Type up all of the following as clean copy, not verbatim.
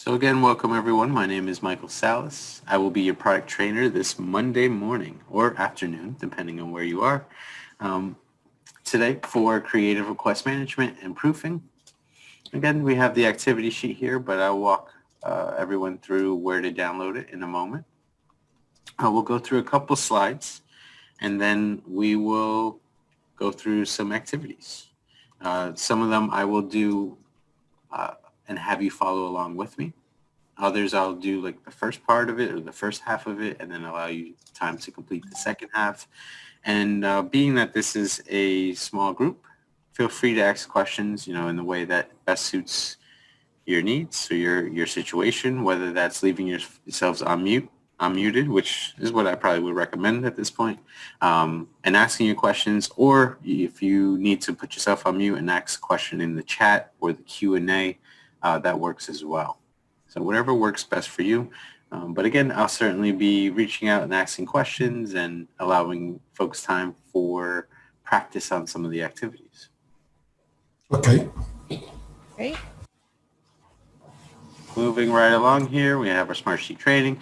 So again, welcome everyone. My name is Michael Salas. I will be your product trainer this Monday morning or afternoon, depending on where you are. Um, Today for creative request management and proofing. Again, we have the activity sheet here, but I'll walk everyone through where to download it in a moment. We'll go through a couple slides, and then we will go through some activities. Some of them I will do and have you follow along with me. Others I'll do like the first part of it or the first half of it and then allow you time to complete the second half. And being that this is a small group, feel free to ask questions, in the way that best suits your needs or your situation, whether that's leaving yourselves unmuted, which is what I probably would recommend at this point, and asking your questions, or if you need to put yourself on mute and ask a question in the chat or the Q&A, that works as well. So whatever works best for you. But again, I'll certainly be reaching out and asking questions and allowing folks time for practice on some of the activities. Okay. Great. Moving right along here, we have our Smartsheet training.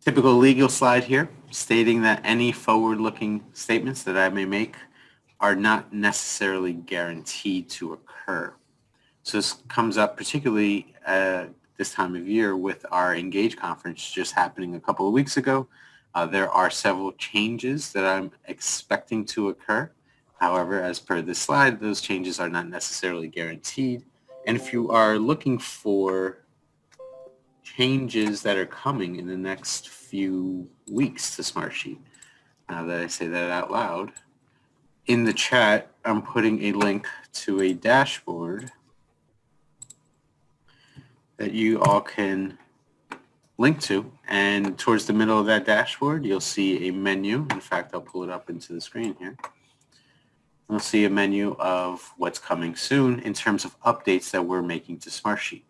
Typical legal slide here stating that any forward-looking statements that I may make are not necessarily guaranteed to occur. So this comes up particularly this time of year with our Engage conference just happening a couple of weeks ago. There are several changes that I'm expecting to occur. However, as per this slide, those changes are not necessarily guaranteed. And if you are looking for changes that are coming in the next few weeks to Smartsheet, now that I say that out loud, in the chat, I'm putting a link to a dashboard that you all can link to, and towards the middle of that dashboard you'll see a menu. In fact, I'll pull it up into the screen here. You'll see a menu of what's coming soon in terms of updates that we're making to Smartsheet,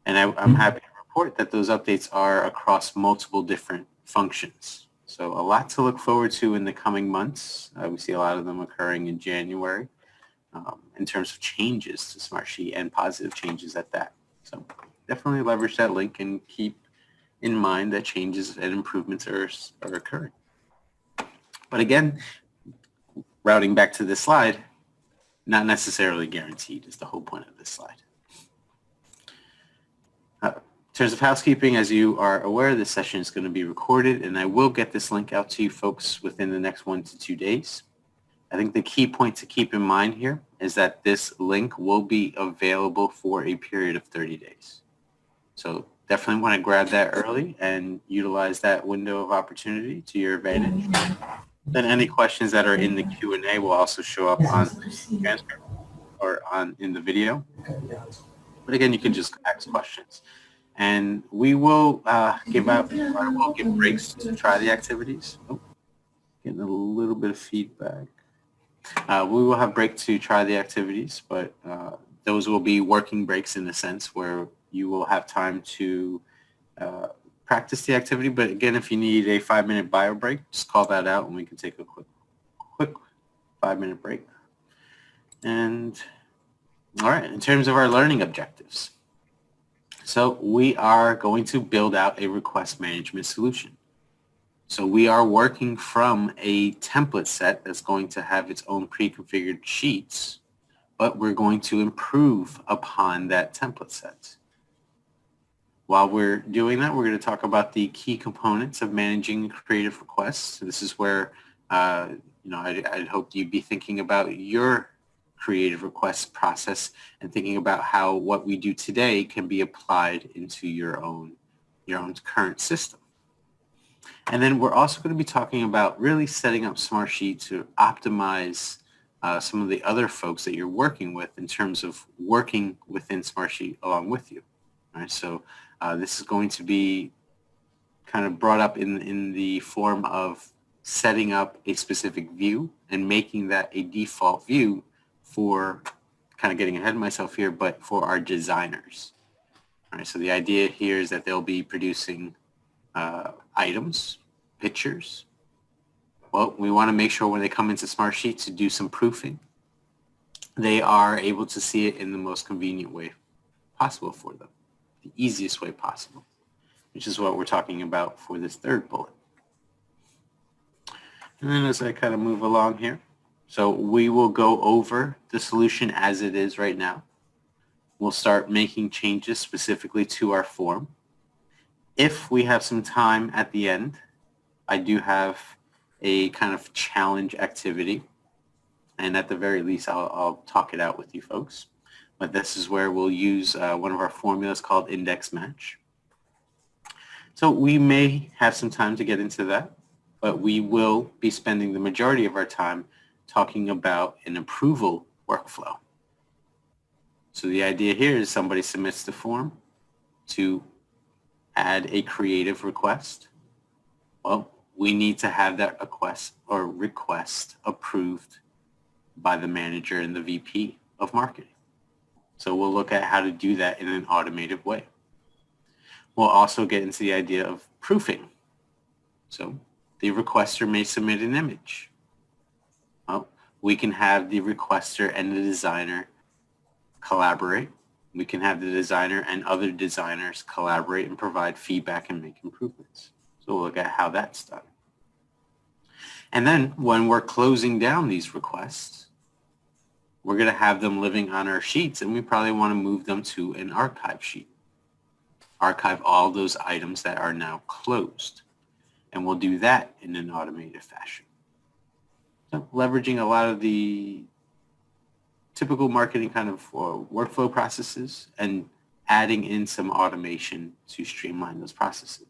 and I'm happy to report that those updates are across multiple different functions. So a lot to look forward to in the coming months. We see a lot of them occurring in January in terms of changes to Smartsheet, and positive changes at that. So definitely leverage that link and keep in mind that changes and improvements are occurring. But again, routing back to this slide, not necessarily guaranteed is the whole point of this slide. In terms of housekeeping, as you are aware, this session is going to be recorded, and I will get this link out to you folks within the next 1 to 2 days. I think the key point to keep in mind here is that this link will be available for a period of 30 days. So definitely want to grab that early and utilize that window of opportunity to your advantage. Then any questions that are in the Q&A will also show up on the transcript or in the video. But again, you can just ask questions. And we will give breaks to try the activities. Oh, getting a little bit of feedback. We will have breaks to try the activities, but those will be working breaks in the sense where you will have time to practice the activity. But again, if you need a 5-minute bio break, just call that out and we can take a quick 5-minute break. And all right, in terms of our learning objectives. So we are going to build out a request management solution. So we are working from a template set that's going to have its own pre-configured sheets, but we're going to improve upon that template set. While we're doing that, we're going to talk about the key components of managing creative requests. So this is where, I'd hope you'd be thinking about your creative request process and thinking about how what we do today can be applied into your own current system. And then we're also going to be talking about really setting up Smartsheet to optimize some of the other folks that you're working with in terms of working within Smartsheet along with you. All right, so this is going to be kind of brought up in the form of setting up a specific view and making that a default view for, kind of getting ahead of myself here, but for our designers. All right, so the idea here is that they'll be producing items, pictures. Well, we want to make sure when they come into Smartsheet to do some proofing, they are able to see it in the most convenient way possible for them. the easiest way possible, which is what we're talking about for this third bullet. And then as I kind of move along here, so we will go over the solution as it is right now. We'll start making changes specifically to our form. If we have some time at the end, I do have a kind of challenge activity. And at the very least, I'll talk it out with you folks. But this is where we'll use one of our formulas called index match. So we may have some time to get into that, but we will be spending the majority of our time talking about an approval workflow. So the idea here is somebody submits the form to add a creative request. Well, we need to have that request approved by the manager and the VP of marketing. So we'll look at how to do that in an automated way. We'll also get into the idea of proofing. So the requester may submit an image. Well, we can have the requester and the designer collaborate. We can have the designer and other designers collaborate and provide feedback and make improvements. So we'll look at how that's done. And then when we're closing down these requests, we're going to have them living on our sheets, and we probably want to move them to an archive sheet. Archive all those items that are now closed. And we'll do that in an automated fashion. So leveraging a lot of the typical marketing kind of workflow processes and adding in some automation to streamline those processes.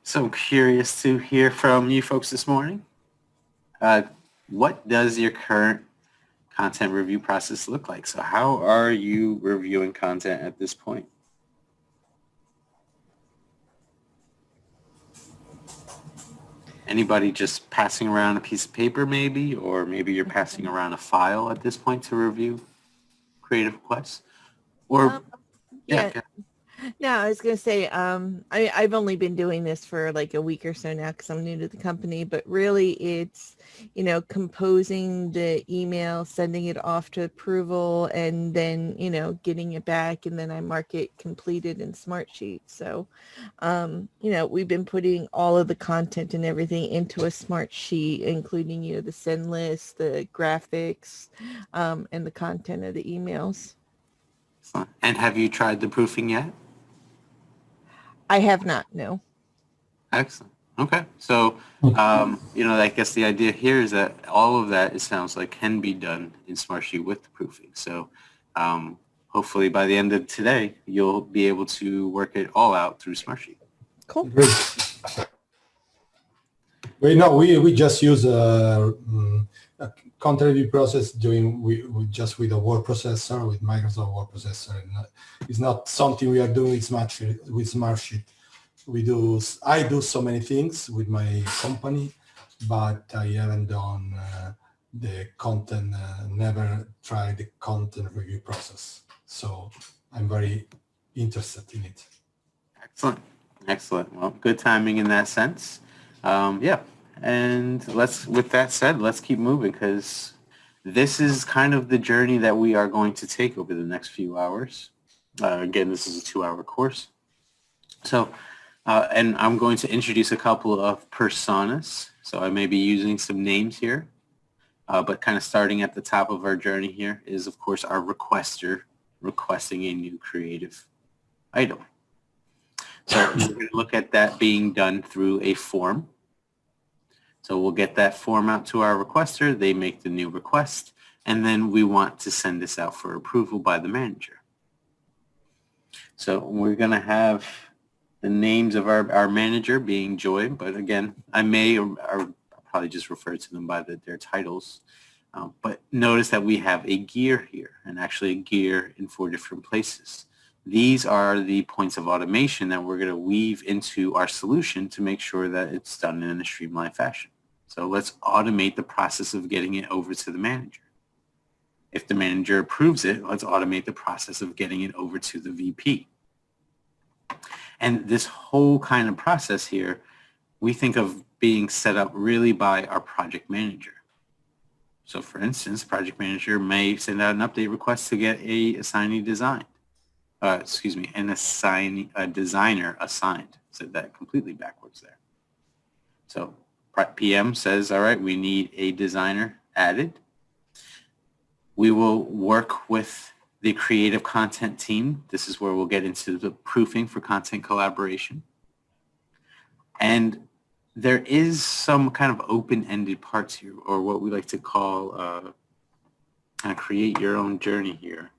So I'm curious to hear from you folks this morning. What does your current content review process look like? So how are you reviewing content at this point? Anybody just passing around a piece of paper maybe, or maybe you're passing around a file at this point to review creative requests? Or yeah. No, I was going to say, I've only been doing this for like a week or so now because I'm new to the company, but really it's, composing the email, sending it off to approval, and then, getting it back, and then I mark it completed in Smartsheet. So, we've been putting all of the content and everything into a Smartsheet, including, the send list, the graphics, and the content of the emails. And have you tried the proofing yet? I have not, no. Excellent. Okay. So, I guess the idea here is that all of that, it sounds like, can be done in Smartsheet with the proofing. So hopefully by the end of today, you'll be able to work it all out through Smartsheet. Cool. Great. We just use a content review process just with a word processor, with Microsoft word processor. It's not something we are doing with Smartsheet. I do so many things with my company, but I haven't done the content, never tried the content review process. So I'm very interested in it. Excellent. Well, good timing in that sense. And with that said, let's keep moving, because this is kind of the journey that we are going to take over the next few hours. Again, this is a 2-hour course. So, and I'm going to introduce a couple of personas. So I may be using some names here, but kind of starting at the top of our journey here is, of course, our requester requesting a new creative item. So we're going to look at that being done through a form. So we'll get that form out to our requester. They make the new request, and then we want to send this out for approval by the manager. So we're going to have the names of our manager being Joy, but again, I may or probably just refer to them by their titles. But notice that we have a gear here, and actually a gear in 4 different places. These are the points of automation that we're going to weave into our solution to make sure that it's done in a streamlined fashion. So let's automate the process of getting it over to the manager. If the manager approves it, let's automate the process of getting it over to the VP. And this whole kind of process here, we think of being set up really by our project manager. So for instance, project manager may send out an update request to get a assignee designed. a designer assigned. Said that completely backwards there. So PM says, all right, we need a designer added. We will work with the creative content team. This is where we'll get into the proofing for content collaboration. And there is some kind of open-ended parts here, or what we like to call create your own journey here.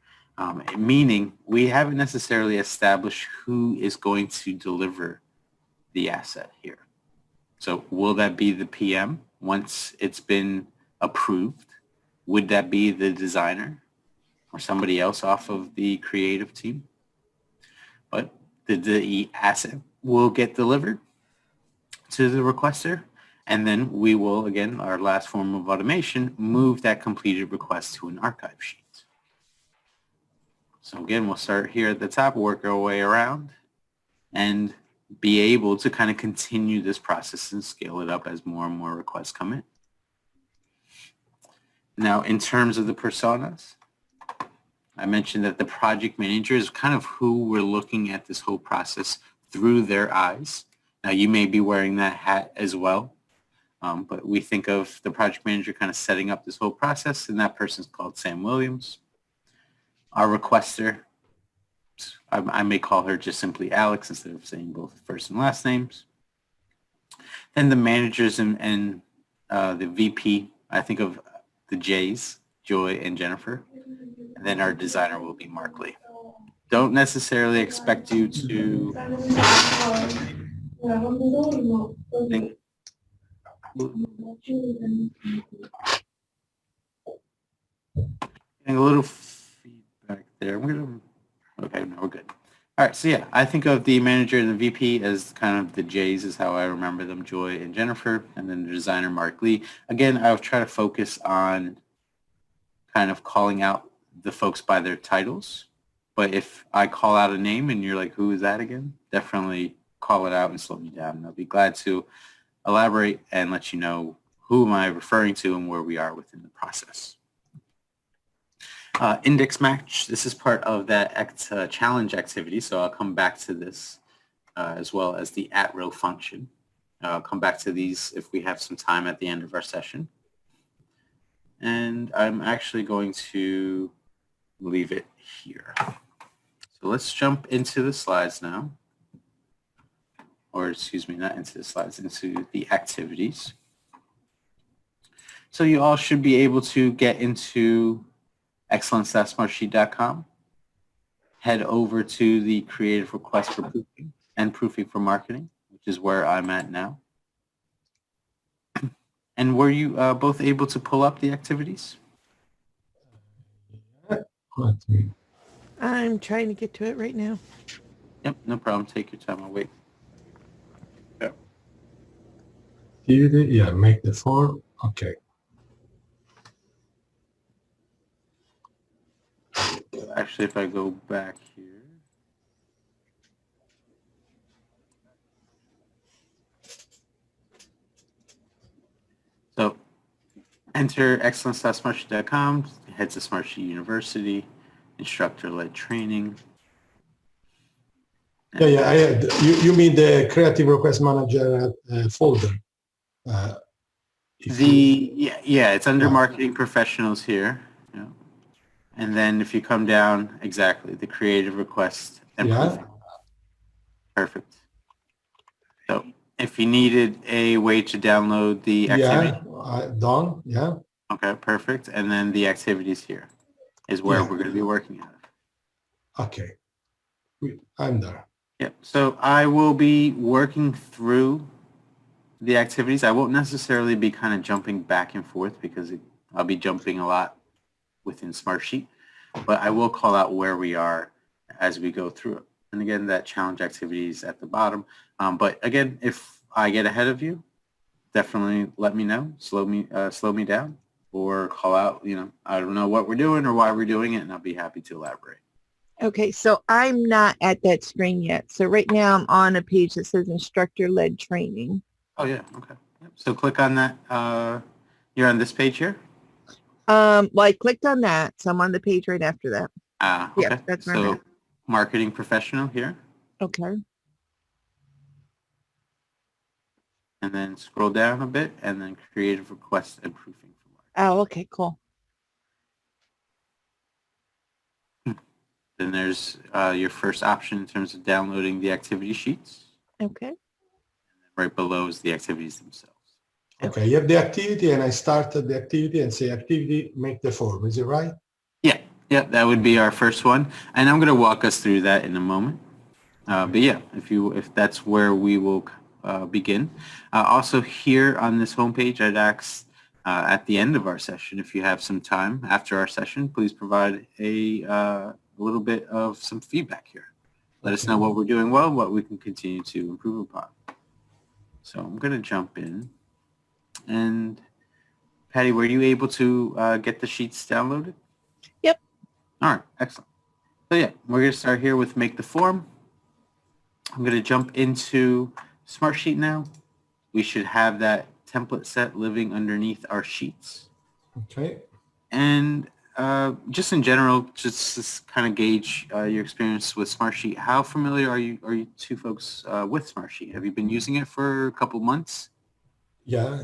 Meaning we haven't necessarily established who is going to deliver the asset here. So will that be the PM once it's been approved? Would that be the designer or somebody else off of the creative team? But the asset will get delivered to the requester, and then we will, again, our last form of automation, move that completed request to an archive sheet. So again, we'll start here at the top, work our way around, and be able to kind of continue this process and scale it up as more and more requests come in. Now, in terms of the personas, I mentioned that the project manager is kind of who we're looking at this whole process through their eyes. Now, you may be wearing that hat as well, but we think of the project manager kind of setting up this whole process, and that person's called Sam Williams. Our requester, I may call her just simply Alex instead of saying both first and last names. Then the managers and the VP, I think of the J's, Joy and Jennifer. And then our designer will be Mark Lee. Don't necessarily expect you to think. Getting a little feedback there. Okay, no, we're good. All right, so yeah, I think of the manager and the VP as kind of the J's is how I remember them, Joy and Jennifer, and then the designer, Mark Lee. Again, I will try to focus on kind of calling out the folks by their titles, but if I call out a name and you're like, who is that again? Definitely call it out and slow me down. And I'll be glad to elaborate and let you know who am I referring to and where we are within the process. Index match, this is part of that challenge activity, so I'll come back to this as well as the @row function. I'll come back to these if we have some time at the end of our session. And I'm actually going to leave it here. So let's jump into the slides now. Or excuse me, not into the slides, into the activities. So you all should be able to get into excellence.smartsheet.com, head over to the creative request for proofing and proofing for marketing, which is where I'm at now. And were you both able to pull up the activities? I'm trying to get to it right now. Yep, no problem. Take your time. I'll wait. Yeah, make the form. Okay. Actually, if I go back here. So enter excellence.smartsheet.com, head to Smartsheet University, instructor-led training. Yeah. You mean the Creative Request Manager folder? It's under Marketing Professionals here. Yeah. And then if you come down, exactly, the creative request and proofing. Perfect. So if you needed a way to download the activity. Done. Yeah. Okay, perfect. And then the activities here is where we're going to be working at. Okay. I'm there. Yep. So I will be working through the activities. I won't necessarily be kind of jumping back and forth because I'll be jumping a lot within Smartsheet, but I will call out where we are as we go through it. And again, that challenge activity is at the bottom. But again, if I get ahead of you, definitely let me know, slow me down, or call out, I don't know what we're doing or why we're doing it, and I'll be happy to elaborate. Okay, so I'm not at that screen yet. So right now I'm on a page that says instructor-led training. Oh yeah, okay. Yep. So click on that. You're on this page here? Well, I clicked on that, so I'm on the page right after that. Okay. Yeah, that's where I'm at. marketing professional here, Okay. and then scroll down a bit, and then creative requests and proofing for marketing. Oh, okay, cool. Then there's your first option in terms of downloading the activity sheets. Okay. Right below is the activities themselves. Okay, you have the activity and I started the activity and say activity, make the form. Is it right? Yeah, that would be our first one. And I'm going to walk us through that in a moment. But yeah, if that's where we will begin. Also here on this homepage, I'd ask at the end of our session, if you have some time after our session, please provide a little bit of some feedback here. Let us know what we're doing well, what we can continue to improve upon. So I'm going to jump in. And Patty, were you able to get the sheets downloaded? Yep. All right, excellent. So yeah, we're going to start here with make the form. I'm going to jump into Smartsheet now. We should have that template set living underneath our sheets. Okay. And just in general, just to kind of gauge your experience with Smartsheet, how familiar are you two folks with Smartsheet? Have you been using it for a couple months? Yeah.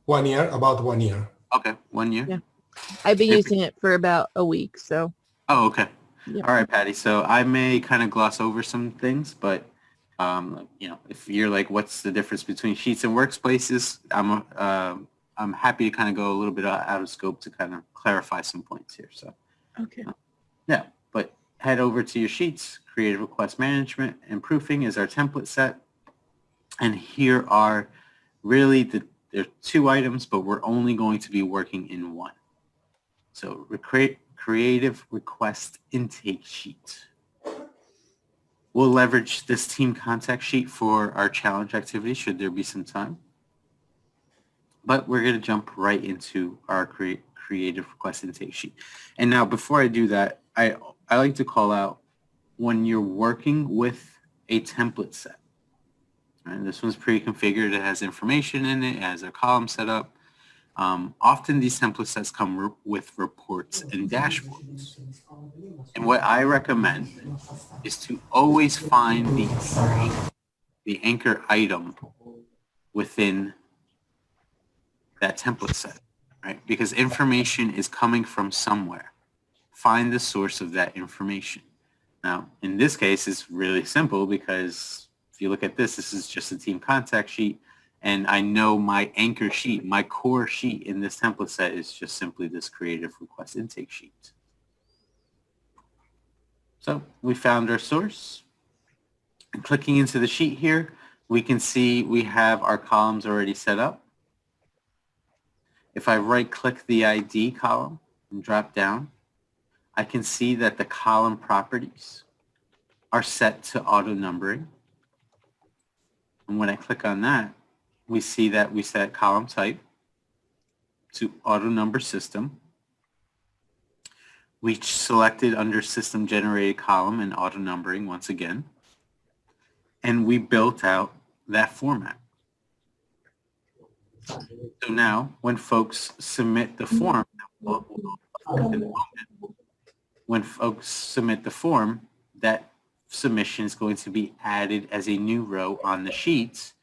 1 year, about 1 year. Okay, 1 year. Yeah. I've been using it for about a week, so. Oh, okay. Yep. All right, Patty. So I may kind of gloss over some things, but if you're like, what's the difference between sheets and workspaces? I'm happy to kind of go a little bit out of scope to kind of clarify some points here. So Okay. yeah, but head over to your sheets. Creative request management and proofing is our template set, and here are really there are 2 items, but we're only going to be working in one. So creative request intake sheet. We'll leverage this team contact sheet for our challenge activity should there be some time. But we're going to jump right into our creative request intake sheet. And now before I do that, I like to call out when you're working with a template set. Right? This one's pre-configured. It has information in it. It has a column set up. Often these template sets come with reports and dashboards. And what I recommend is to always find the anchor item within that template set, right? Because information is coming from somewhere. Find the source of that information. Now, in this case, it's really simple because if you look at this, this is just a team contact sheet. And I know my anchor sheet, my core sheet in this template set is just simply this creative request intake sheet. So we found our source. And clicking into the sheet here, we can see we have our columns already set up. If I right-click the ID column and drop down, I can see that the column properties are set to auto numbering. And when I click on that, we see that we set column type to auto number system. We selected under system generated column and auto numbering once again. And we built out that format. So now when folks submit the form, when folks submit the form, that submission is going to be added as a new row on the sheets,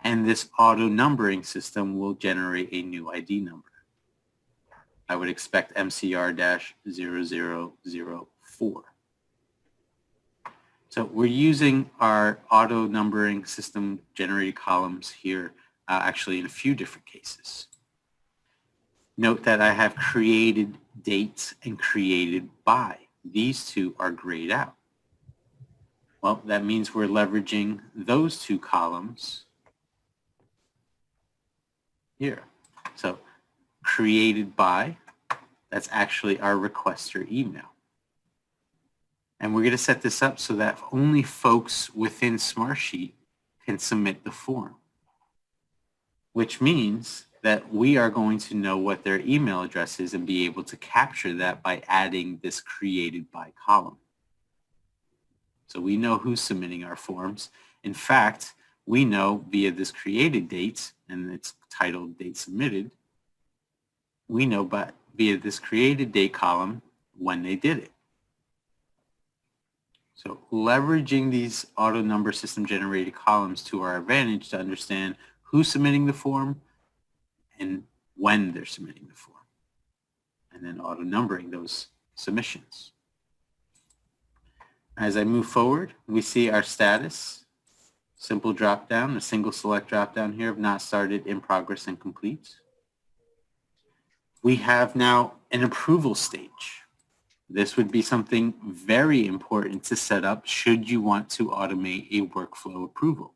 and this auto numbering system will generate a new ID number. I would expect MCR-0004. So we're using our auto numbering system generated columns here actually in a few different cases. Note that I have created dates and created by. These two are grayed out. Well, that means we're leveraging those 2 columns here. So created by, that's actually our requester email. And we're going to set this up so that only folks within Smartsheet can submit the form, which means that we are going to know what their email address is and be able to capture that by adding this created by column. So we know who's submitting our forms. In fact, we know via this created date, and it's titled date submitted, we know via this created date column when they did it. So leveraging these auto number system generated columns to our advantage to understand who's submitting the form and when they're submitting the form, and then auto numbering those submissions. As I move forward, we see our status, simple drop down, a single select drop down here of not started, in progress, and complete. We have now an approval stage. This would be something very important to set up should you want to automate a workflow approval.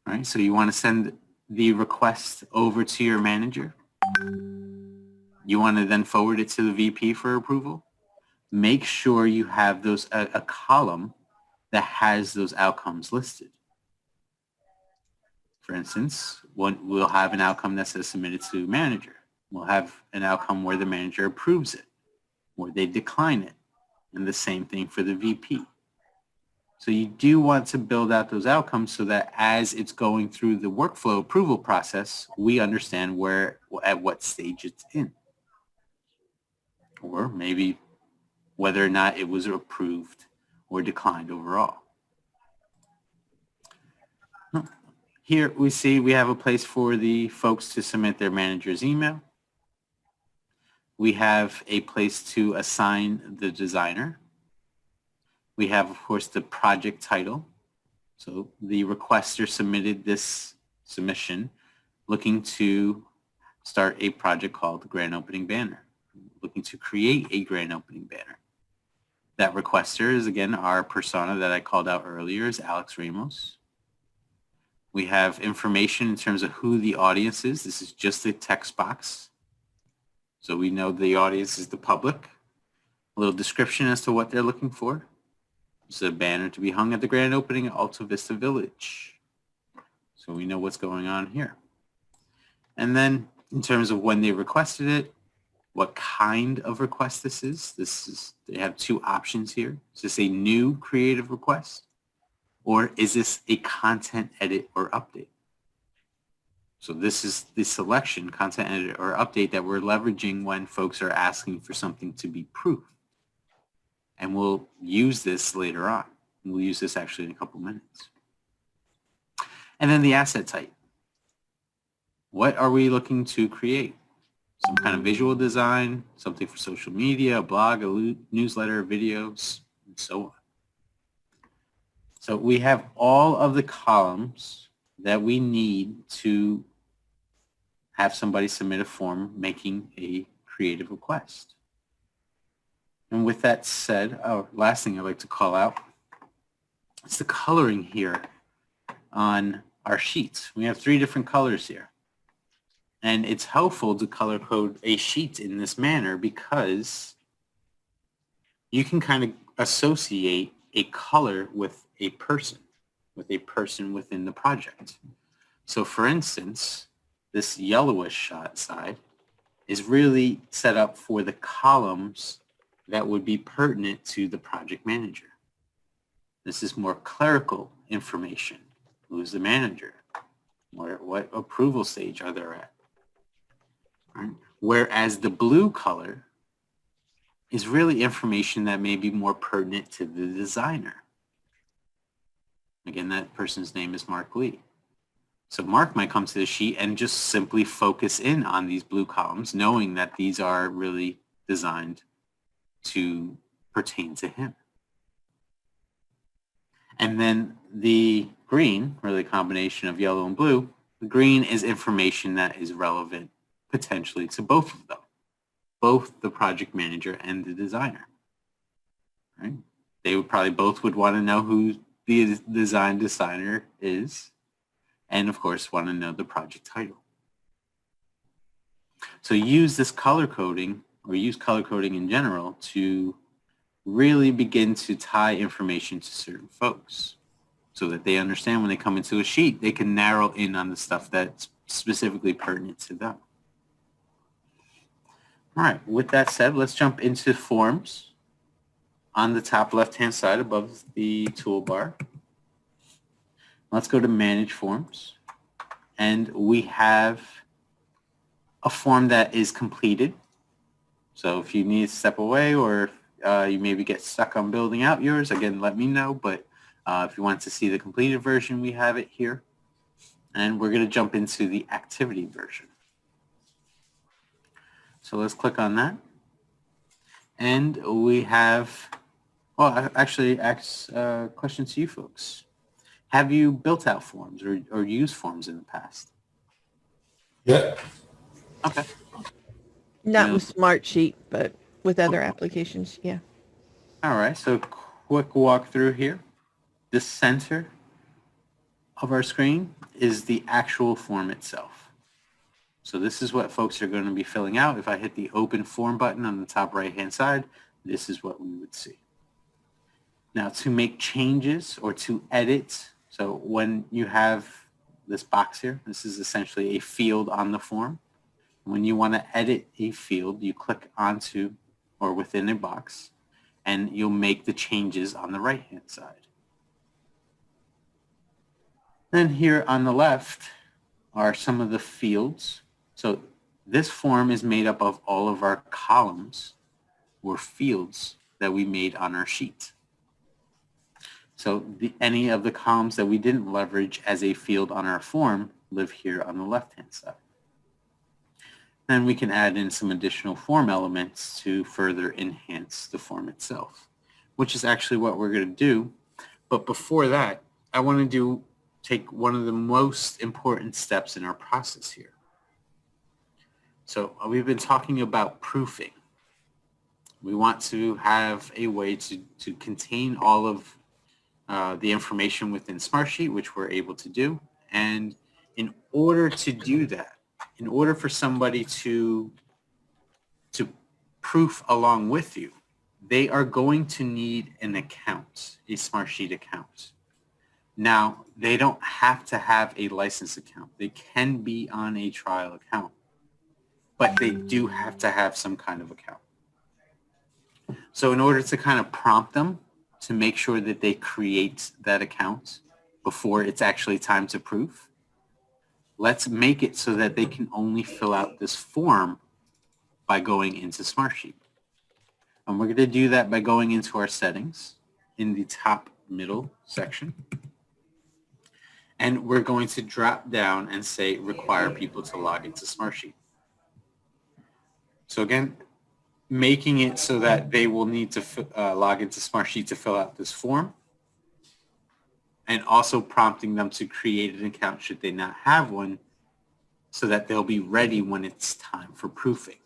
All right, so you want to send the request over to your manager. You want to then forward it to the VP for approval. Make sure you have those a column that has those outcomes listed. For instance, we'll have an outcome that says submitted to manager. We'll have an outcome where the manager approves it, or they decline it, and the same thing for the VP. So you do want to build out those outcomes so that as it's going through the workflow approval process, we understand at what stage it's in, or maybe whether or not it was approved or declined overall. Here we see we have a place for the folks to submit their manager's email. We have a place to assign the designer. We have, of course, the project title. So the requester submitted this submission looking to start a project called the Grand Opening Banner, looking to create a Grand Opening Banner. That requester is, again, our persona that I called out earlier, is Alex Ramos. We have information in terms of who the audience is. This is just a text box. So we know the audience is the public. A little description as to what they're looking for. It's a banner to be hung at the grand opening at Alta Vista Village. So we know what's going on here. And then in terms of when they requested it, what kind of request this is. They have two options here. Is this a new creative request? Or is this a content edit or update? So this is the selection, content edit or update, that we're leveraging when folks are asking for something to be proofed. And we'll use this later on. We'll use this actually in a couple minutes. And then the asset type. What are we looking to create? Some kind of visual design, something for social media, a blog, a newsletter, videos, and so on. So we have all of the columns that we need to have somebody submit a form making a creative request. And with that said, last thing I'd like to call out is the coloring here on our sheets. We have 3 different colors here. And it's helpful to color code a sheet in this manner because you can kind of associate a color with a person within the project. So for instance, this yellowish side is really set up for the columns that would be pertinent to the project manager. This is more clerical information. Who's the manager? What approval stage are they at? Right? Whereas the blue color is really information that may be more pertinent to the designer. Again, that person's name is Mark Lee. So Mark might come to the sheet and just simply focus in on these blue columns, knowing that these are really designed to pertain to him. And then the green, really a combination of yellow and blue, the green is information that is relevant potentially to both of them, both the project manager and the designer. Right? They would probably both would want to know who the designer is, and of course want to know the project title. So use this color coding, or use color coding in general, to really begin to tie information to certain folks so that they understand when they come into a sheet, they can narrow in on the stuff that's specifically pertinent to them. All right, with that said, let's jump into forms. On the top left-hand side above the toolbar, let's go to Manage Forms. And we have a form that is completed. So if you need to step away or you maybe get stuck on building out yours, again, let me know. But if you want to see the completed version, we have it here. And we're going to jump into the activity version. So let's click on that. And we have, well, I actually ask a question to you folks. Have you built out forms or used forms in the past? Yeah. Okay. Not Yeah. with Smartsheet, but with other applications, yeah. All right, so quick walkthrough here. The center of our screen is the actual form itself. So this is what folks are going to be filling out. If I hit the open form button on the top right-hand side, this is what we would see. Now to make changes or to edit, so when you have this box here, this is essentially a field on the form. When you want to edit a field, you click onto or within a box, and you'll make the changes on the right-hand side. Then here on the left are some of the fields. So this form is made up of all of our columns or fields that we made on our sheet. So any of the columns that we didn't leverage as a field on our form live here on the left-hand side. Then we can add in some additional form elements to further enhance the form itself, which is actually what we're going to do. But before that, I want to take one of the most important steps in our process here. So we've been talking about proofing. We want to have a way to contain all of the information within Smartsheet, which we're able to do. And in order to do that, in order for somebody to proof along with you, they are going to need an account, a Smartsheet account. Now, they don't have to have a license account. They can be on a trial account, but they do have to have some kind of account. So in order to kind of prompt them to make sure that they create that account before it's actually time to proof, let's make it so that they can only fill out this form by going into Smartsheet. And we're going to do that by going into our settings in the top middle section. And we're going to drop down and say require people to log into Smartsheet. So again, making it so that they will need to log into Smartsheet to fill out this form, and also prompting them to create an account should they not have one, so that they'll be ready when it's time for proofing.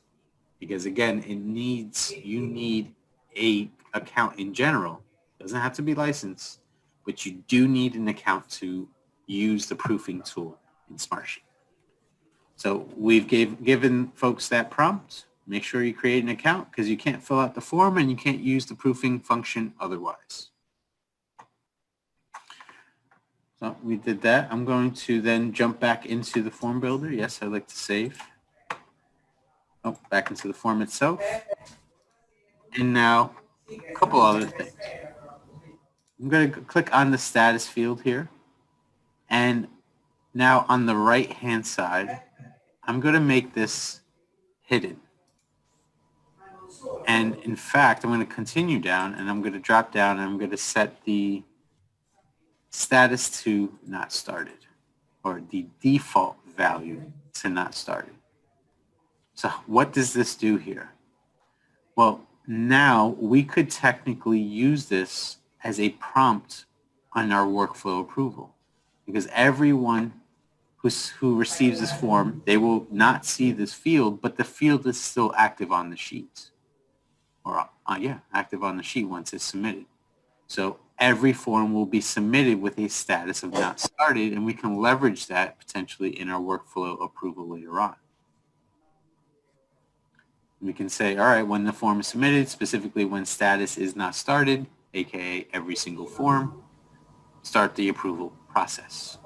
Because again, you need a account in general. It doesn't have to be licensed, but you do need an account to use the proofing tool in Smartsheet. So we've given folks that prompt. Make sure you create an account because you can't fill out the form and you can't use the proofing function otherwise. So we did that. I'm going to then jump back into the form builder. Yes, I'd like to save. Oh, back into the form itself. And now a couple other things. I'm going to click on the status field here. And now on the right-hand side, I'm going to make this hidden. And in fact, I'm going to continue down and I'm going to drop down and I'm going to set the status to not started, or the default value to not started. So what does this do here? Well, now we could technically use this as a prompt on our workflow approval, because everyone who receives this form, they will not see this field, but the field is still active on the sheet. Or active on the sheet once it's submitted. So every form will be submitted with a status of not started, and we can leverage that potentially in our workflow approval later on. We can say, all right, when the form is submitted, specifically when status is not started, aka every single form, start the approval process.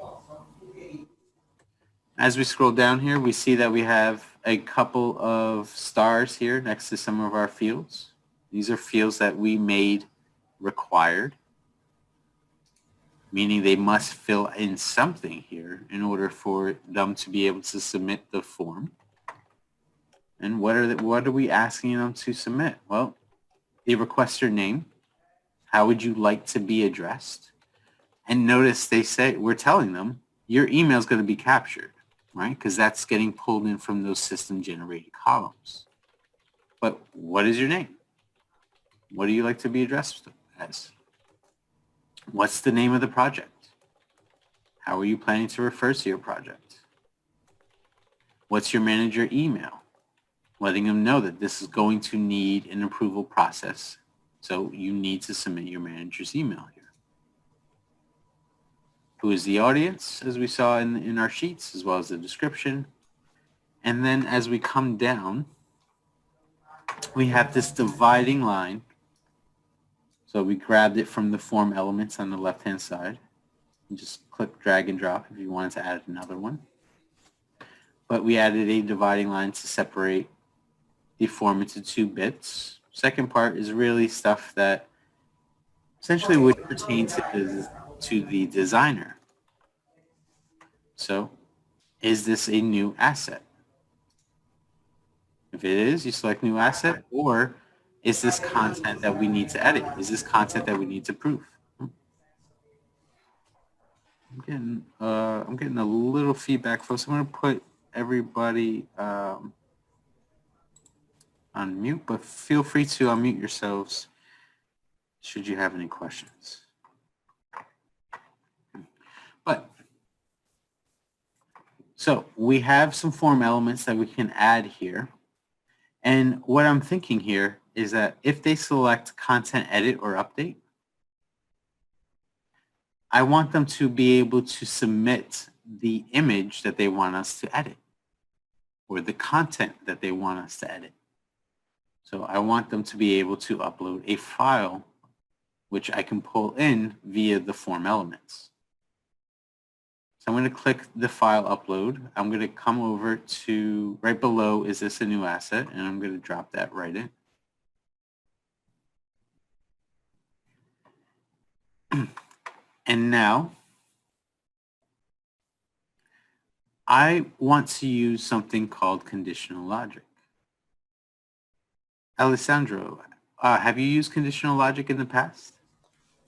As we scroll down here, we see that we have a couple of stars here next to some of our fields. These are fields that we made required, meaning they must fill in something here in order for them to be able to submit the form. And what are we asking them to submit? Well, the requester name. How would you like to be addressed? And notice they say, we're telling them your email is going to be captured, right? Because that's getting pulled in from those system generated columns. But what is your name? What do you like to be addressed as? What's the name of the project? How are you planning to refer to your project? What's your manager email? Letting them know that this is going to need an approval process. So you need to submit your manager's email here. Who is the audience, as we saw in our sheets, as well as the description. And then as we come down, we have this dividing line. So we grabbed it from the form elements on the left-hand side. You just click drag and drop if you wanted to add another one. But we added a dividing line to separate the form into 2 bits. Second part is really stuff that essentially would pertain to the designer. So is this a new asset? If it is, you select new asset, or is this content that we need to edit? Is this content that we need to prove? I'm getting a little feedback, folks. I'm going to put everybody on mute, but feel free to unmute yourselves should you have any questions. So we have some form elements that we can add here. And what I'm thinking here is that if they select content edit or update, I want them to be able to submit the image that they want us to edit or the content that they want us to edit. So I want them to be able to upload a file which I can pull in via the form elements. So I'm going to click the file upload. I'm going to come over to right below, is this a new asset? And I'm going to drop that right in. And now I want to use something called conditional logic. Alessandro, have you used conditional logic in the past?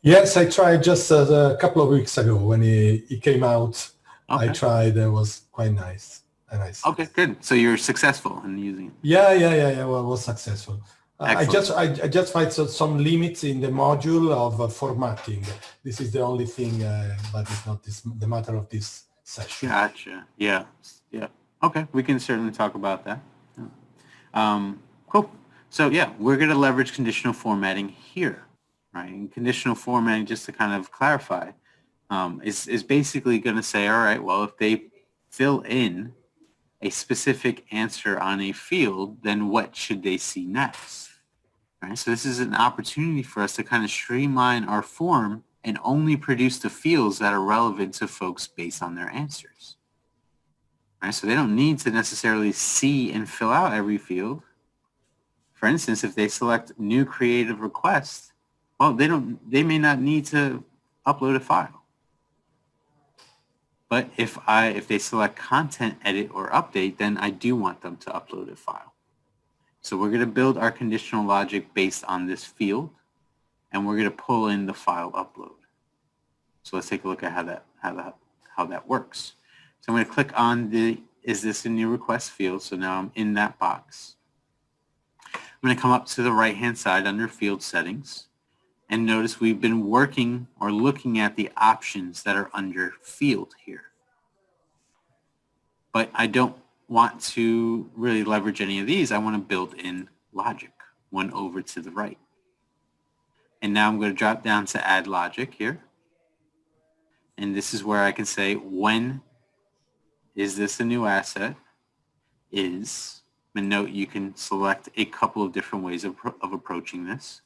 Yes, I tried just a couple of weeks ago when it came out. Okay. I tried. It was quite nice. Okay, good. So you're successful in using it. Yeah. Well, it was successful. I just find some limits in the module of formatting. This is the only thing, but it's not the matter of this session. Gotcha. Yeah. Okay, we can certainly talk about that. Cool. So yeah, we're going to leverage conditional formatting here, right? And conditional formatting, just to kind of clarify, is basically going to say, all right, well, if they fill in a specific answer on a field, then what should they see next? Right? So this is an opportunity for us to kind of streamline our form and only produce the fields that are relevant to folks based on their answers. Right? So they don't need to necessarily see and fill out every field. For instance, if they select new creative request, well, they may not need to upload a file. But if they select content edit or update, then I do want them to upload a file. So we're going to build our conditional logic based on this field, and we're going to pull in the file upload. So let's take a look at how that works. So I'm going to click on the is this a new request field? So now I'm in that box. I'm going to come up to the right-hand side under field settings, and notice we've been working or looking at the options that are under field here. But I don't want to really leverage any of these. I want to build in logic, one over to the right. And now I'm going to drop down to add logic here. And this is where I can say, when is this a new asset? Is, and note you can select a couple of different ways of approaching this.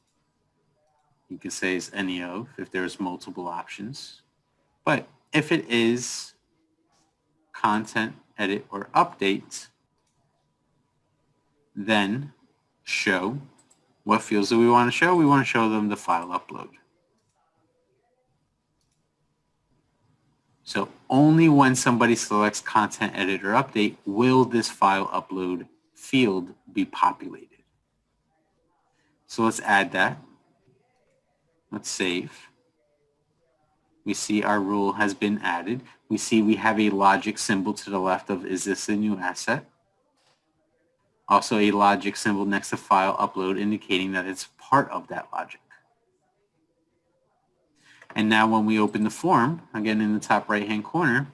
You can say it's any of if there's multiple options. But if it is content, edit, or update, then show. What fields do we want to show? We want to show them the file upload. So only when somebody selects content, edit, or update will this file upload field be populated. So let's add that. Let's save. We see our rule has been added. We see we have a logic symbol to the left of is this a new asset? Also a logic symbol next to file upload indicating that it's part of that logic. And now when we open the form, again in the top right hand corner,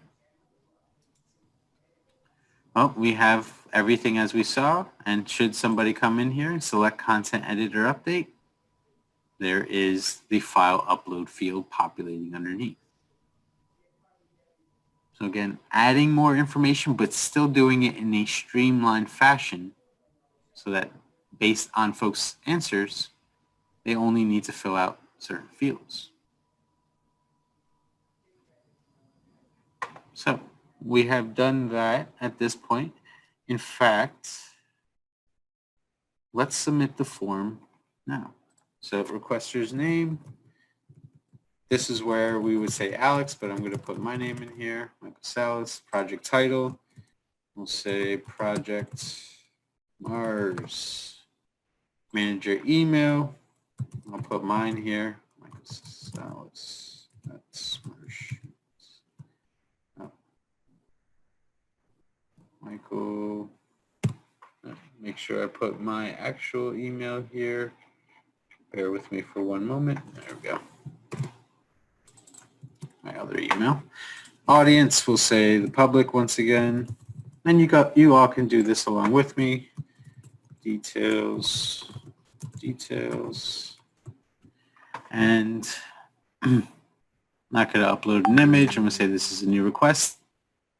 oh, we have everything as we saw. And should somebody come in here and select content editor update, there is the file upload field populating underneath. So again, adding more information, but still doing it in a streamlined fashion so that based on folks' answers, they only need to fill out certain fields. So we have done that at this point. In fact, let's submit the form now. So requester's name. This is where we would say Alex, but I'm going to put my name in here, Michael Salas. Project title, we'll say Project Mars. Manager email, I'll put mine here, Michael Salas. That's Mars. Oh. Michael, make sure I put my actual email here. Bear with me for one moment. There we go. My other email. Audience, will say the public once again. And you all can do this along with me. Details. And I'm not going to upload an image. I'm going to say this is a new request,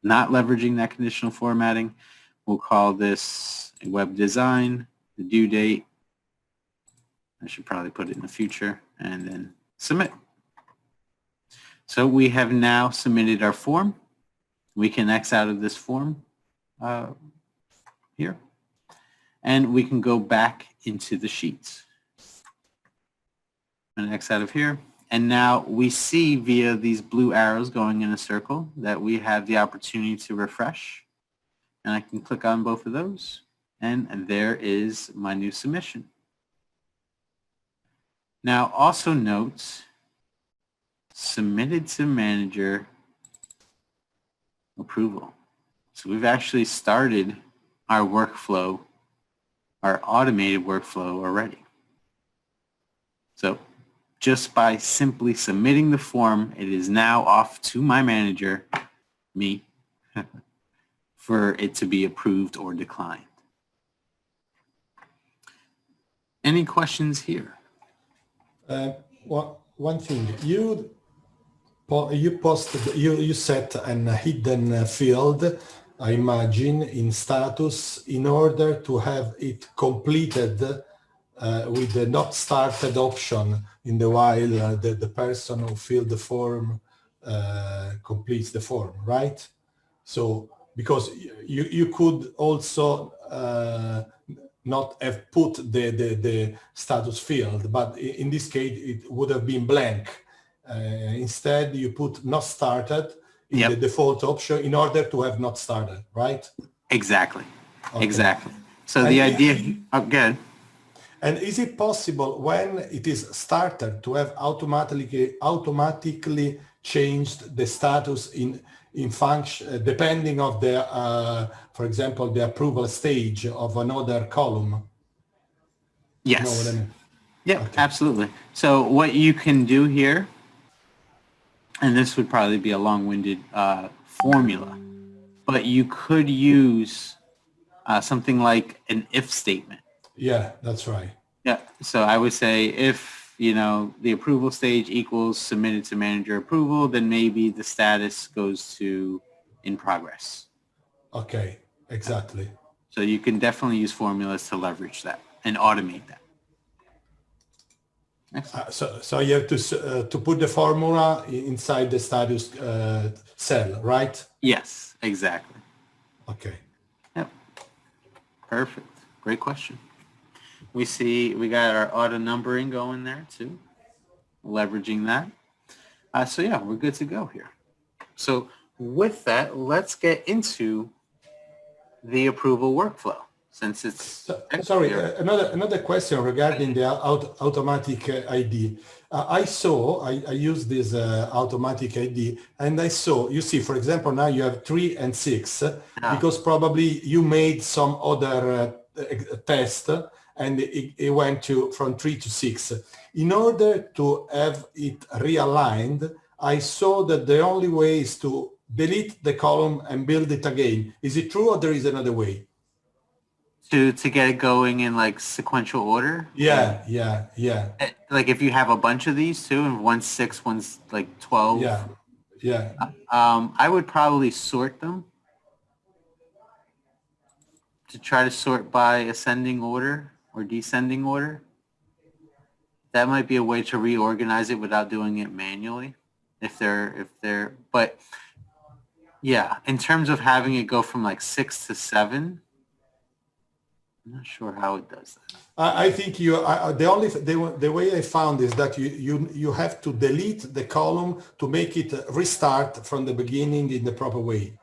not leveraging that conditional formatting. We'll call this a web design, the due date. I should probably put it in the future and then submit. So we have now submitted our form. We can X out of this form here, and we can go back into the sheets. And X out of here. And now we see via these blue arrows going in a circle that we have the opportunity to refresh. And I can click on both of those. And there is my new submission. Now also note, submitted to manager approval. So we've actually started our workflow, our automated workflow already. So just by simply submitting the form, it is now off to my manager, me, for it to be approved or declined. Any questions here? One thing, you posted, you set a hidden field, I imagine, in status in order to have it completed with the not started option in the while the person who filled the form completes the form, right? So because you could also not have put the status field, but in this case it would have been blank. Instead you put not started in the default option in order to have not started, right? Exactly. Okay. Exactly. So the idea, good. And is it possible when it is started to have automatically changed the status in function depending of the for example the approval stage of another column? Yes. You know what I mean? Yeah, Okay. absolutely. So what you can do here, and this would probably be a long-winded formula, but you could use something like an if statement. Yeah, that's right. Yeah. So I would say if, the approval stage equals submitted to manager approval, then maybe the status goes to in progress. Okay, exactly. So you can definitely use formulas to leverage that and automate that. So you have to put the formula inside the status cell, right? Yes, exactly. Okay. Yep. Perfect. Great question. We got our auto numbering going there too, leveraging that. So yeah, we're good to go here. So with that, let's get into the approval workflow. since it's Sorry, there. another question regarding the automatic ID. I used this automatic ID, and I saw, you see, for example, now you have 3 and 6, because probably you made some other test, and it went from 3 to 6. In order to have it realigned, I saw that the only way is to delete the column and build it again. Is it true, or there is another way? To get it going in like sequential order. Yeah. Like if you have a bunch of these too, and one's 6, one's like 12. Yeah. I would probably sort them to try to sort by ascending order or descending order. That might be a way to reorganize it without doing it manually. But yeah, in terms of having it go from like 6 to 7, I'm not sure how it does that. I think the way I found is that you have to delete the column to make it restart from the beginning in the proper way.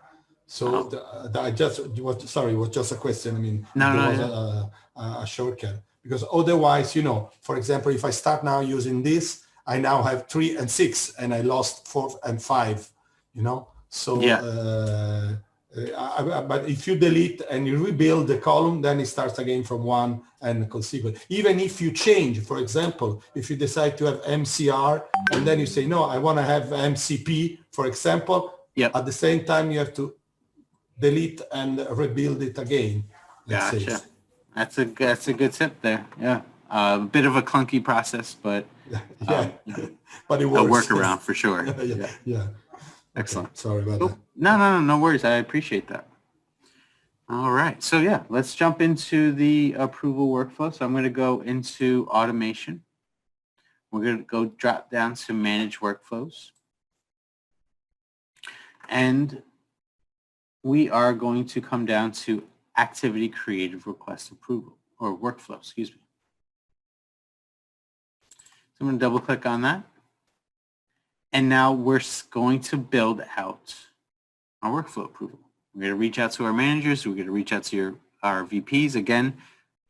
So it was just a question. I mean, a shortcut, because otherwise, for example, if I start now using this, I now have 3 and 6, and I lost 4 and 5. So yeah. But if you delete and you rebuild the column, then it starts again from 1 and consequent. Even if you change, for example, if you decide to have MCR and then you say, no, I want to have MCP, for example, at the same time you have to delete and rebuild it again. Gotcha. That's a good tip there. Yeah. A bit of a clunky process, but but it works. A workaround for sure. Yeah. Excellent. Okay. Sorry about that. No worries. I appreciate that. All right. So yeah, let's jump into the approval workflow. So I'm going to go into automation. We're going to go drop down to manage workflows. And we are going to come down to activity creative request approval, or workflow, excuse me. So I'm going to double click on that. And now we're going to build out our workflow approval. We're going to reach out to our managers. We're going to reach out to our VPs. Again,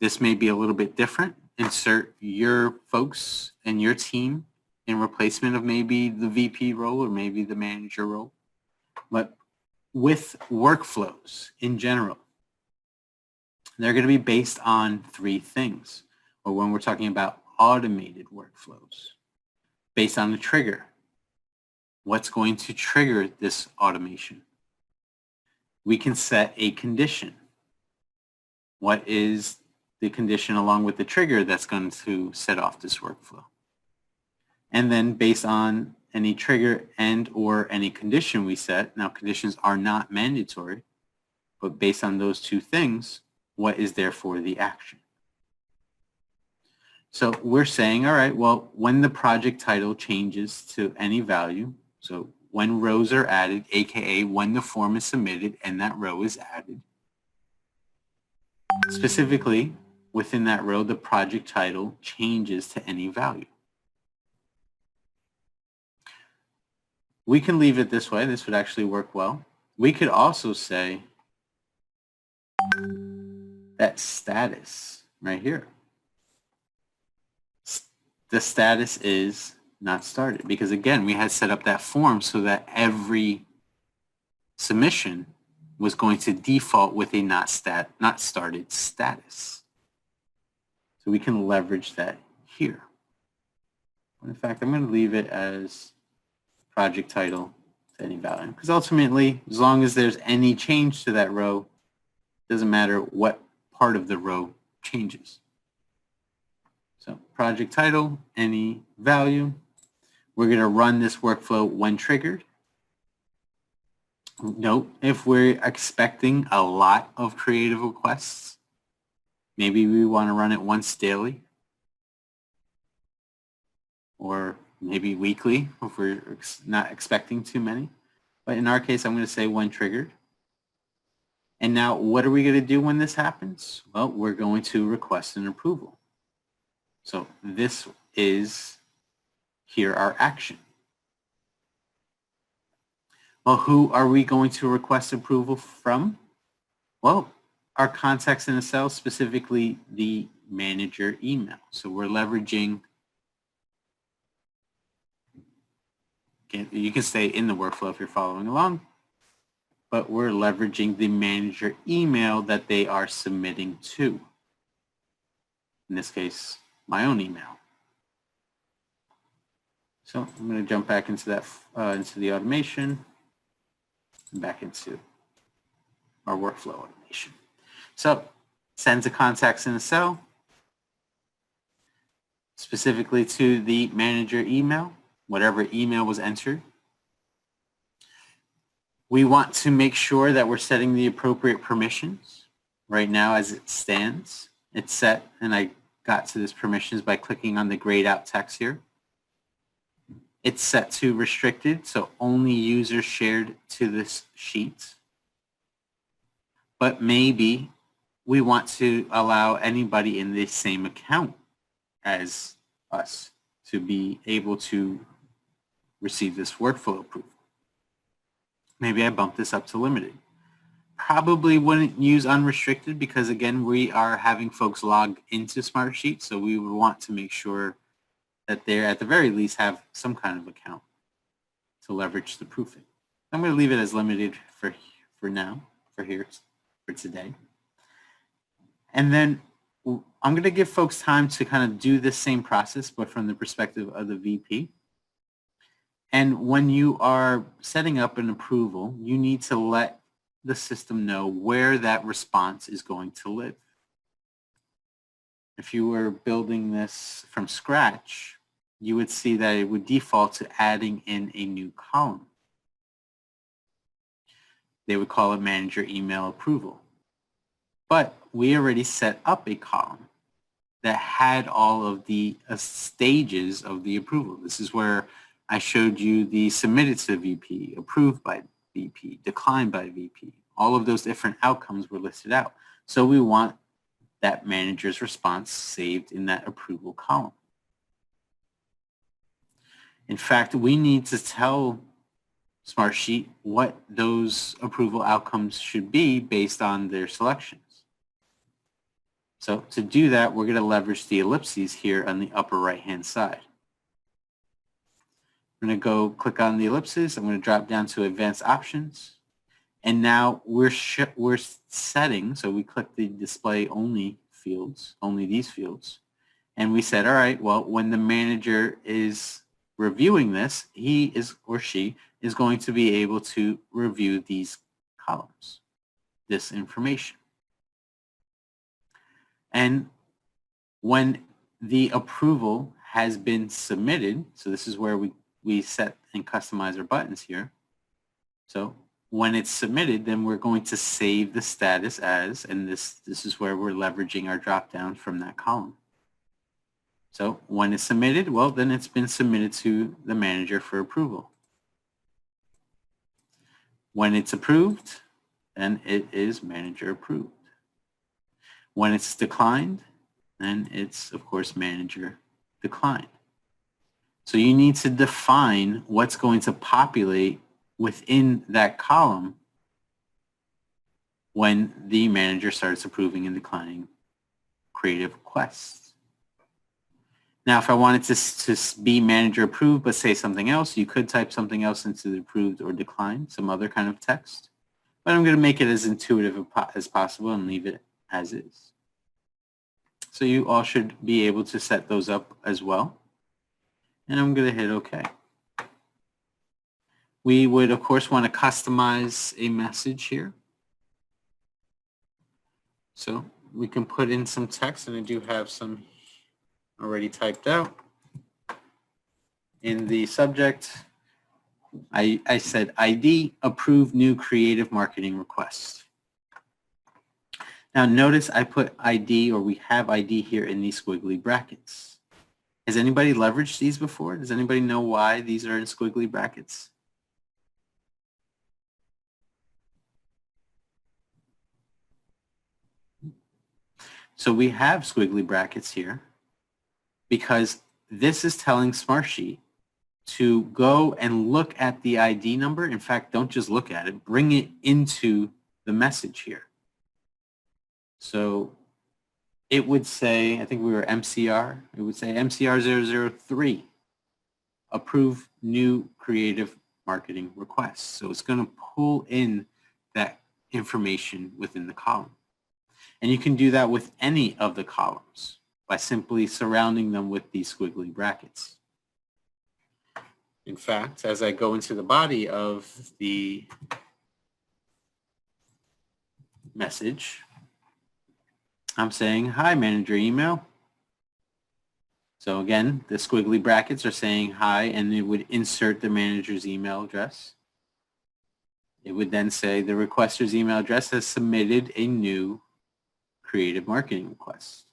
this may be a little bit different. Insert your folks and your team in replacement of maybe the VP role or maybe the manager role. But with workflows in general, they're going to be based on 3 things. Or when we're talking about automated workflows, based on the trigger. What's going to trigger this automation? We can set a condition. What is the condition along with the trigger that's going to set off this workflow? And then based on any trigger and or any condition we set, now conditions are not mandatory, but based on those 2 things, what is therefore the action? So we're saying, all right, well, when the project title changes to any value, so when rows are added, aka when the form is submitted and that row is added, specifically within that row, the project title changes to any value. We can leave it this way. This would actually work well. We could also say that status right here. The status is not started, because again, we had set up that form so that every submission was going to default with a not started status. So we can leverage that here. In fact, I'm going to leave it as project title to any value, because ultimately, as long as there's any change to that row, it doesn't matter what part of the row changes. So project title, any value. We're going to run this workflow when triggered. Note, if we're expecting a lot of creative requests, maybe we want to run it once daily, or maybe weekly if we're not expecting too many. But in our case, I'm going to say when triggered. And now what are we going to do when this happens? Well, we're going to request an approval. So this is here our action. Well, who are we going to request approval from? Well, our contacts in a cell, specifically the manager email. So we're leveraging, you can stay in the workflow if you're following along, but we're leveraging the manager email that they are submitting to. In this case, my own email. So I'm going to jump back into that, into the automation, and back into our workflow automation. So sends the contacts in a cell, specifically to the manager email, whatever email was entered. We want to make sure that we're setting the appropriate permissions. Right now, as it stands, it's set, and I got to this permissions by clicking on the grayed out text here. It's set to restricted, so only users shared to this sheet. But maybe we want to allow anybody in the same account as us to be able to receive this workflow approval. Maybe I bump this up to limited. Probably wouldn't use unrestricted because, again, we are having folks log into Smartsheet, so we would want to make sure that they, at the very least, have some kind of account to leverage the proofing. I'm going to leave it as limited for now, for today. And then I'm going to give folks time to kind of do this same process, but from the perspective of the VP. And when you are setting up an approval, you need to let the system know where that response is going to live. If you were building this from scratch, you would see that it would default to adding in a new column. They would call it manager email approval. But we already set up a column that had all of the stages of the approval. This is where I showed you the submitted to VP, approved by VP, declined by VP. All of those different outcomes were listed out. So we want that manager's response saved in that approval column. In fact, we need to tell Smartsheet what those approval outcomes should be based on their selections. So to do that, we're going to leverage the ellipses here on the upper right-hand side. I'm going to go click on the ellipses. I'm going to drop down to Advanced Options. And now we're setting, so we click the Display Only fields, only these fields. And we said, all right, well, when the manager is reviewing this, he is or she is going to be able to review these columns, this information. And when the approval has been submitted, so this is where we set and customize our buttons here. So when it's submitted, then we're going to save the status as, and this is where we're leveraging our drop down from that column. So when it's submitted, well, then it's been submitted to the manager for approval. When it's approved, then it is manager approved. When it's declined, then it's, of course, manager declined. So you need to define what's going to populate within that column when the manager starts approving and declining creative requests. Now, if I wanted to be manager approved but say something else, you could type something else into the approved or declined, some other kind of text. But I'm going to make it as intuitive as possible and leave it as is. So you all should be able to set those up as well. And I'm going to hit OK. We would, of course, want to customize a message here. So we can put in some text, and I do have some already typed out. In the subject, I said ID, approve new creative marketing request. Now notice I put ID, or we have ID here in these squiggly brackets. Has anybody leveraged these before? Does anybody know why these are in squiggly brackets? So we have squiggly brackets here because this is telling Smartsheet to go and look at the ID number. In fact, don't just look at it, bring it into the message here. So it would say, I think we were MCR, it would say MCR 003, approve new creative marketing requests. So it's going to pull in that information within the column. And you can do that with any of the columns by simply surrounding them with these squiggly brackets. In fact, as I go into the body of the message, I'm saying, hi, manager email. So again, the squiggly brackets are saying hi, and it would insert the manager's email address. It would then say the requester's email address has submitted a new creative marketing request.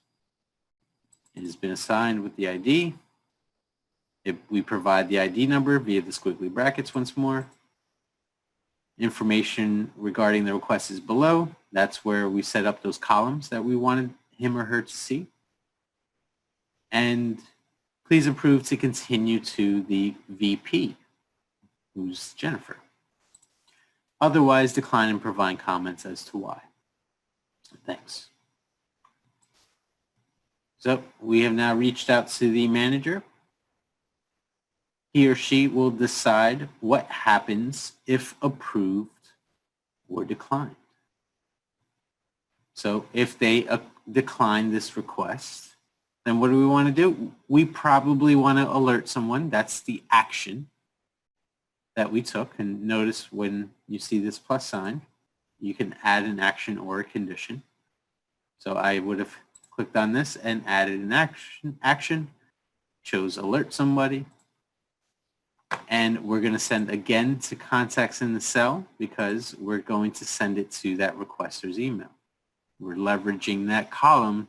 It has been assigned with the ID. If we provide the ID number via the squiggly brackets once more. Information regarding the request is below. That's where we set up those columns that we wanted him or her to see. And please approve to continue to the VP, who's Jennifer. Otherwise, decline and provide comments as to why. Thanks. So we have now reached out to the manager. He or she will decide what happens if approved or declined. So if they decline this request, then what do we want to do? We probably want to alert someone. That's the action that we took. And notice when you see this plus sign, you can add an action or a condition. So I would have clicked on this and added an action, chose alert somebody. And we're going to send again to contacts in the cell because we're going to send it to that requester's email. We're leveraging that column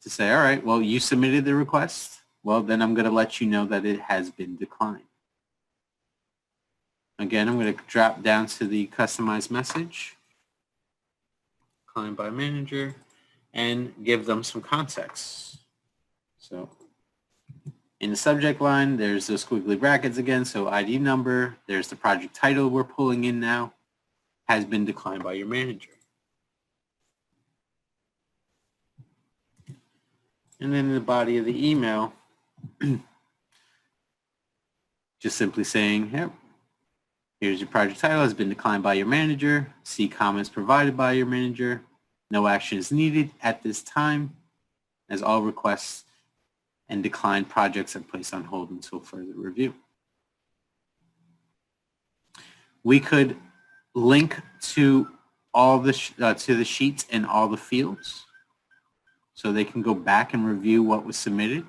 to say, all right, well, you submitted the request. Well, then I'm going to let you know that it has been declined. Again, I'm going to drop down to the customized message, declined by manager, and give them some context. So in the subject line, there's those squiggly brackets again. So ID number, there's the project title we're pulling in now, has been declined by your manager. And then in the body of the email, just simply saying, hey, here's your project title, has been declined by your manager. See comments provided by your manager. No action is needed at this time, as all requests and declined projects are placed on hold until further review. We could link to all the to the sheets and all the fields, so they can go back and review what was submitted.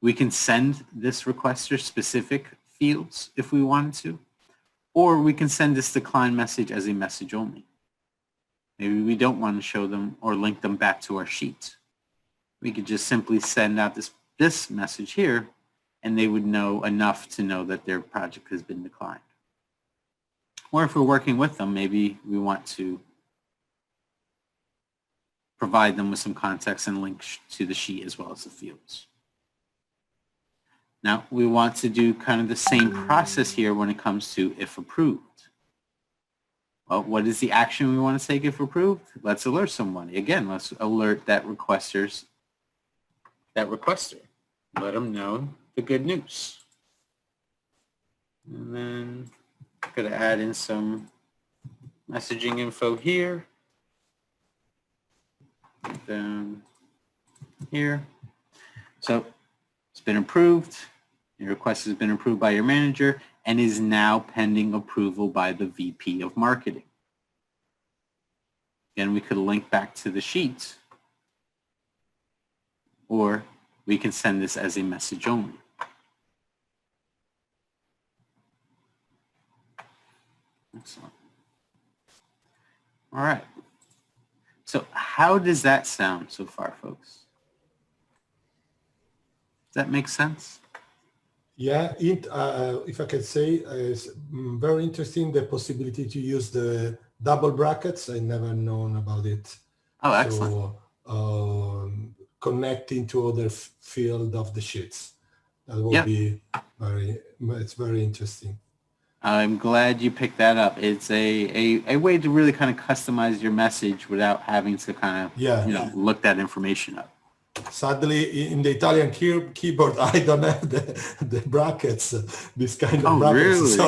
We can send this requester specific fields if we wanted to, or we can send this decline message as a message only. Maybe we don't want to show them or link them back to our sheet. We could just simply send out this message here, and they would know enough to know that their project has been declined. Or if we're working with them, maybe we want to provide them with some context and link to the sheet as well as the fields. Now, we want to do kind of the same process here when it comes to if approved. Well, what is the action we want to take if approved? Let's alert somebody. Again, let's alert that requester. Let them know the good news. And then I'm going to add in some messaging info here. Down here. So it's been approved. Your request has been approved by your manager and is now pending approval by the VP of Marketing. Again, we could link back to the sheet, or we can send this as a message only. Excellent. All right. So how does that sound so far, folks? Does that make sense? Yeah, if I can say, it's very interesting, the possibility to use the double brackets. I never known about it. Oh, excellent. So connecting to other field of the sheets. That will be it's very interesting. I'm glad you picked that up. It's a way to really kind of customize your message without having to kind of, Yeah. look that information up. Sadly, in the Italian keyboard, I don't have the brackets, this kind of Oh, brackets. really? So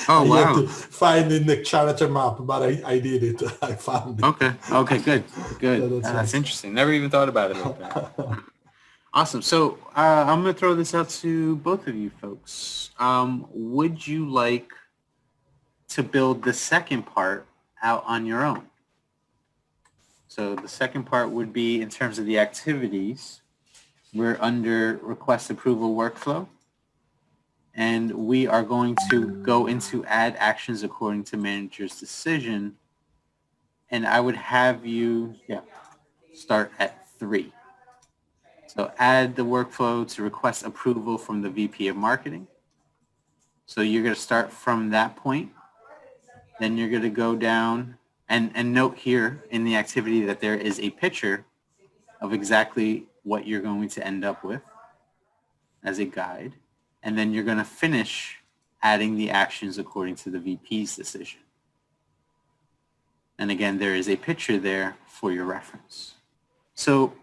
Oh, I had wow. to find in the character map, but I did it. I found it. Okay. Okay, good. Good. So that's That's nice. interesting. Never even thought about it like that. Awesome. So I'm going to throw this out to both of you folks. Would you like to build the second part out on your own? So the second part would be in terms of the activities. We're under request approval workflow. And we are going to go into add actions according to manager's decision. And I would have you start at 3. So add the workflow to request approval from the VP of Marketing. So you're going to start from that point. Then you're going to go down and note here in the activity that there is a picture of exactly what you're going to end up with as a guide. And then you're going to finish adding the actions according to the VP's decision. And again, there is a picture there for your reference. So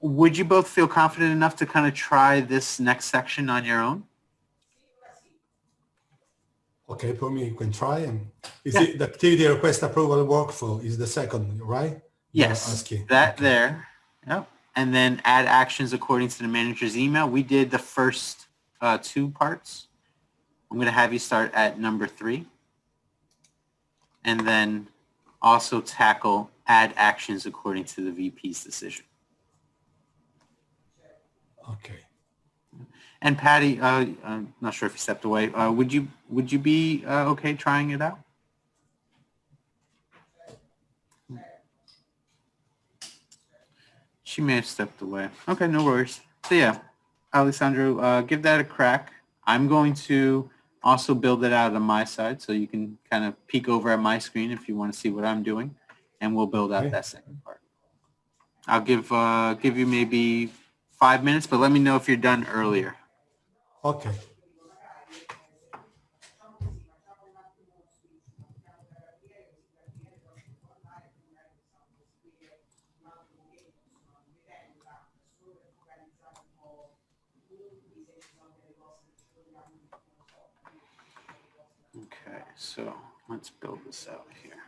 would you both feel confident enough to kind of try this next section on your own? Okay, for me, you can try. And is it the activity request approval workflow is the second, right? Yes, that okay. There. Yep. And then add actions according to the manager's email. We did the first 2 parts. I'm going to have you start at number 3. And then also tackle add actions according to the VP's decision. Okay. And Patty, I'm not sure if you stepped away. Would you be okay trying it out? She may have stepped away. Okay, no worries. So yeah, Alessandro, give that a crack. I'm going to also build it out on my side, so you can kind of peek over at my screen if you want to see what I'm doing, and we'll build out that second part. I'll give you maybe 5 minutes, but let me know if you're done earlier. Okay. Okay, so let's build this out here.